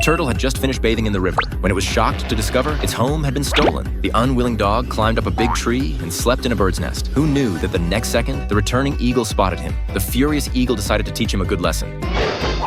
turtle had just finished bathing in the river when it was shocked to discover its home had been stolen. The unwilling dog climbed up a big tree and slept in a bird's nest. Who knew that the next second, the returning eagle spotted him? The furious eagle decided to teach him a good lesson.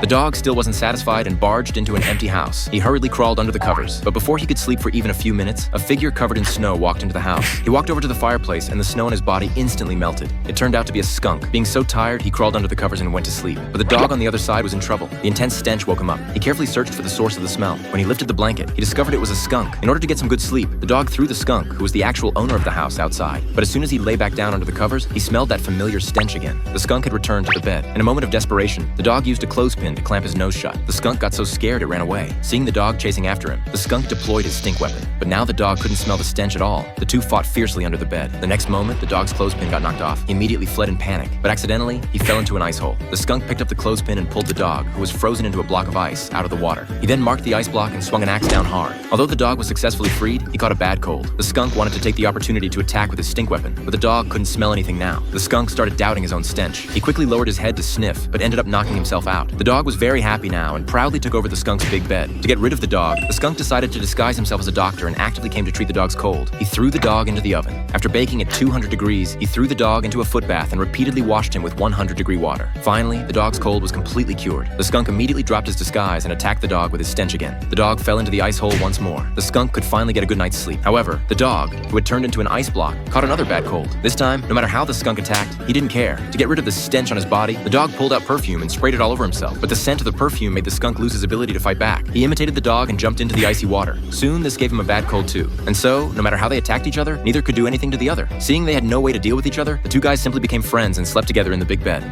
The dog still wasn't satisfied and barged into an empty house. He hurriedly crawled under the covers, but before he could sleep for even a few minutes, a figure covered in snow walked into the house. He walked over to the fireplace and the snow on his body instantly melted. It turned out to be a skunk. Being so tired, he crawled under the covers and went to sleep. But the dog on the other side was in trouble. The intense stench woke him up. He carefully searched for the source of the smell. When he lifted the blanket, he discovered it was a skunk. In order to get some good sleep, the dog threw the skunk, who was the actual owner of the house, outside. But as soon as he lay back down under the covers, he smelled that familiar stench again. The skunk had returned to the bed. In a moment of desperation, the dog used a clothespin to clamp his nose shut. The skunk got so scared it ran away. Seeing the dog chasing after him, the skunk deployed his stink weapon. But now the dog couldn't smell the stench at all. The two fought fiercely under the bed. The next moment, the dog's clothespin got knocked off. He immediately fled in panic, but accidentally, he fell into an ice hole. The skunk picked up the clothespin and pulled the dog, who was frozen into a block of ice, out of the water. He then marked the ice block and swung an axe down hard. Although the dog was successfully freed, he caught a bad cold. The skunk wanted to take the opportunity to attack with his stink weapon, but the dog couldn't smell anything now. The skunk started doubting his own stench. He quickly lowered his head to sniff, but ended up knocking himself out. The dog was very happy now and proudly took over the skunk's big bed. To get rid of the dog, the skunk decided to disguise himself as a doctor and actively came to treat the dog's cold. He threw the dog into the oven. After baking at 200 degrees, he threw the dog into a foot bath and repeatedly washed him with 100-degree water. Finally, the dog's cold was completely cured. The skunk immediately dropped his disguise and attacked the dog with his stench again. The dog fell into the ice hole once more. The skunk could finally get a good night's sleep. However, the dog, who had turned into an ice block, caught another bad cold. This time, no matter how the skunk attacked, he didn't care. To get rid of the stench on his body, the dog pulled out perfume and sprayed it all over himself. But the scent of the perfume made the skunk lose his ability to fight back. He imitated the dog and jumped into the icy water. Soon, this gave him a bad cold too. And so, no matter how they attacked each other, neither could do anything to the other. Seeing they had no way to deal with each other, the two guys simply became friends and slept together in the big bed.